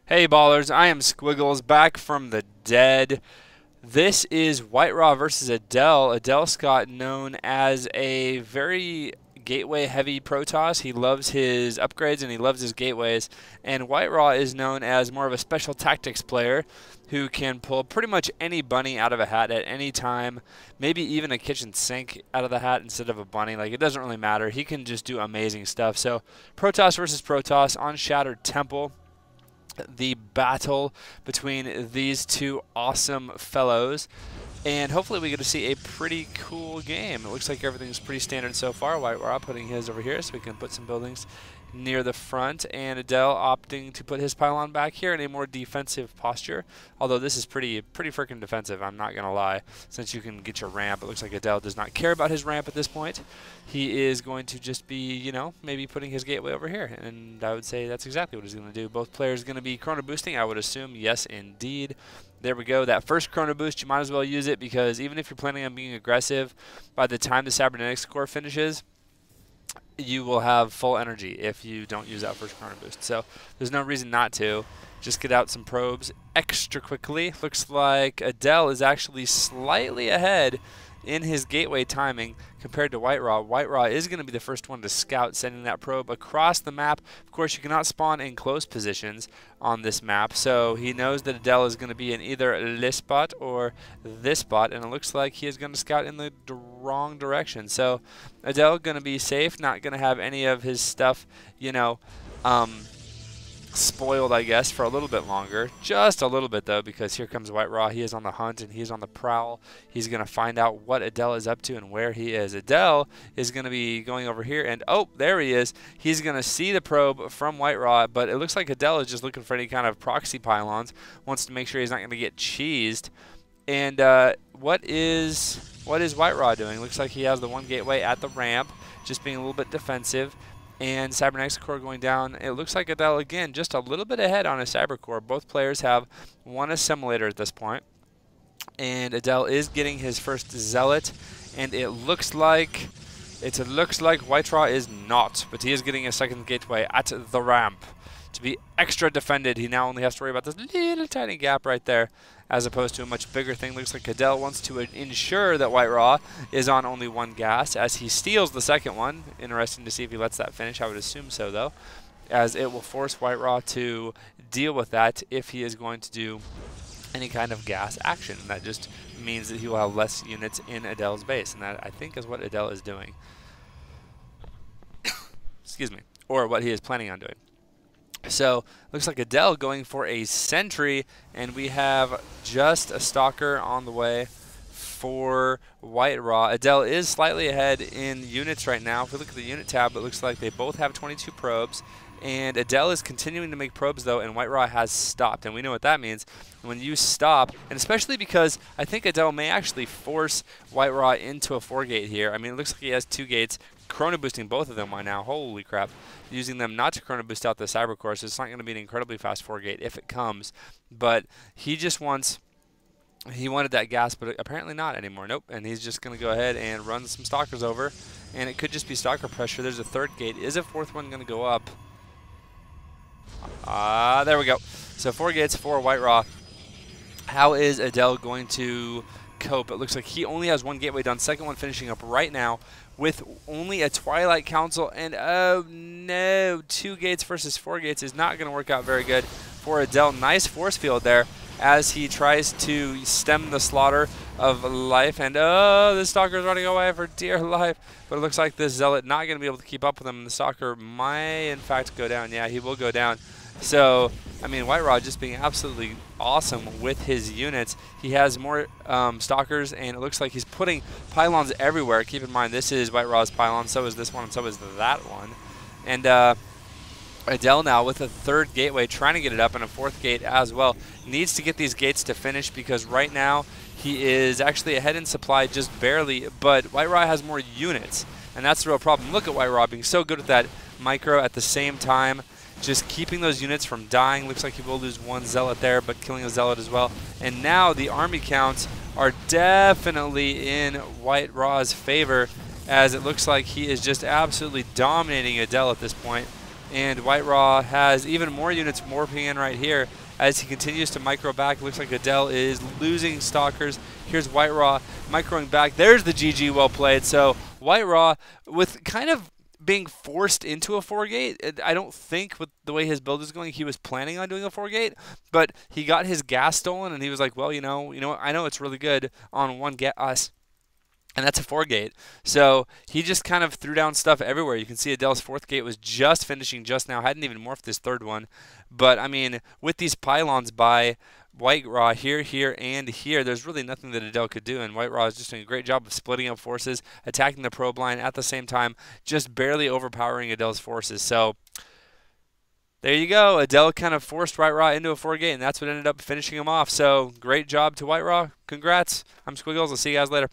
Hey ballers, I am Squiggles back from the dead. This is WhiteRa versus Adel. Adel Scott, known as a very gateway heavy Protoss. He loves his upgrades and he loves his gateways. And WhiteRa is known as more of a special tactics player who can pull pretty much any bunny out of a hat at any time. Maybe even a kitchen sink out of the hat instead of a bunny. Like, it doesn't really matter. He can just do amazing stuff. So Protoss versus Protoss on Shattered Temple. The battle between these two awesome fellows, and hopefully we get to see a pretty cool game. It looks like everything's pretty standard so far. WhiteRa putting his over here so we can put some buildings near the front, and Adel opting to put his pylon back here in a more defensive posture, although this is pretty freaking defensive, I'm not gonna lie. Since you can get your ramp, it looks like Adel does not care about his ramp at this point. He is going to just be, you know, maybe putting his gateway over here, and I would say that's exactly what he's going to do. Both players going to be chrono boosting, I would assume. Yes, indeed. There we go. That first chrono boost, you might as well use it, because even if you're planning on being aggressive, by the time the cybernetics core finishes, you will have full energy if you don't use that first chrono boost. So there's no reason not to. Just get out some probes extra quickly. Looks like Adel is actually slightly ahead in his gateway timing compared to WhiteRa. WhiteRa is going to be the first one to scout, sending that probe across the map. Of course, you cannot spawn in close positions on this map, so he knows that Adel is going to be in either this spot or this spot, and it looks like he is going to scout in the wrong direction. So Adel going to be safe, not going to have any of his stuff, you know, spoiled, I guess, for a little bit longer. Just a little bit, though, because here comes WhiteRa. He is on the hunt, and he's on the prowl. He's going to find out what Adel is up to and where he is. Adel is going to be going over here, and oh, there he is. He's going to see the probe from WhiteRa, but it looks like Adel is just looking for any kind of proxy pylons, wants to make sure he's not going to get cheesed. And what is WhiteRa doing? Looks like he has the one gateway at the ramp, just being a little bit defensive. And cybernetics core going down. It looks like Adel, again, just a little bit ahead on his cyber core. Both players have one assimilator at this point. And Adel is getting his first zealot. And it looks like WhiteRa is not. But he is getting a second gateway at the ramp. To be extra defended, he now only has to worry about this little tiny gap right there, as opposed to a much bigger thing. Looks like Adel wants to ensure that WhiteRa is on only one gas as he steals the second one. Interesting to see if he lets that finish. I would assume so, though, as it will force WhiteRa to deal with that if he is going to do any kind of gas action. That just means that he will have less units in Adel's base, and that, I think, is what Adel is doing. Excuse me. Or what he is planning on doing. So, looks like Adel going for a sentry, and we have just a stalker on the way for WhiteRa. Adel is slightly ahead in units right now. If we look at the unit tab, it looks like they both have 22 probes, and Adel is continuing to make probes, though, and WhiteRa has stopped, and we know what that means. When you stop, and especially because I think Adel may actually force WhiteRa into a 4-gate here. I mean, it looks like he has 2 gates, chrono boosting both of them right now. Holy crap. Using them not to chrono boost out the cyber core, so it's not going to be an incredibly fast 4-gate if it comes. But he just wants, he wanted that gas, but apparently not anymore. Nope. And he's just going to go ahead and run some stalkers over. And it could just be stalker pressure. There's a 3rd gate. Is a 4th one going to go up? There we go. So 4 gates for WhiteRa. How is Adel going to cope? It looks like he only has 1 gateway done. Second one finishing up right now with only a Twilight Council. And oh no, 2 gates versus 4 gates is not going to work out very good for Adel. Nice force field there as he tries to stem the slaughter of life. And oh, the Stalker's running away for dear life. But it looks like this Zealot not going to be able to keep up with him. And the Stalker might, in fact, go down. Yeah, he will go down. So, I mean, WhiteRa just being absolutely awesome with his units. He has more stalkers, and it looks like he's putting pylons everywhere. Keep in mind, this is WhiteRa's pylon, so is this one, and so is that one. And Adel now with a 3rd gateway, trying to get it up, and a 4th gate as well. Needs to get these gates to finish, because right now he is actually ahead in supply just barely, but WhiteRa has more units, and that's the real problem. Look at WhiteRa being so good with that micro at the same time. Just keeping those units from dying. Looks like he will lose 1 zealot there, but killing a zealot as well. And now the army counts are definitely in WhiteRa's favor, as it looks like he is just absolutely dominating Adel at this point. and WhiteRa has even more units morphing in right here as he continues to micro back. Looks like Adel is losing stalkers. Here's WhiteRa microing back. There's the GG, well played. So WhiteRa, with kind of being forced into a 4-gate. I don't think with the way his build is going, he was planning on doing a 4-gate, but he got his gas stolen, and he was like, well, you know what? I know it's really good on one gas, and that's a 4-gate. So he just kind of threw down stuff everywhere. You can see Adel's 4th gate was just finishing just now. Hadn't even morphed his 3rd one. But, I mean, with these pylons by WhiteRa here, and here, there's really nothing that Adel could do. And WhiteRa is just doing a great job of splitting up forces, attacking the probe line at the same time, just barely overpowering Adel's forces. So there you go. Adel kind of forced WhiteRa into a 4-gate, and that's what ended up finishing him off. So great job to WhiteRa. Congrats. I'm Squiggles. I'll see you guys later.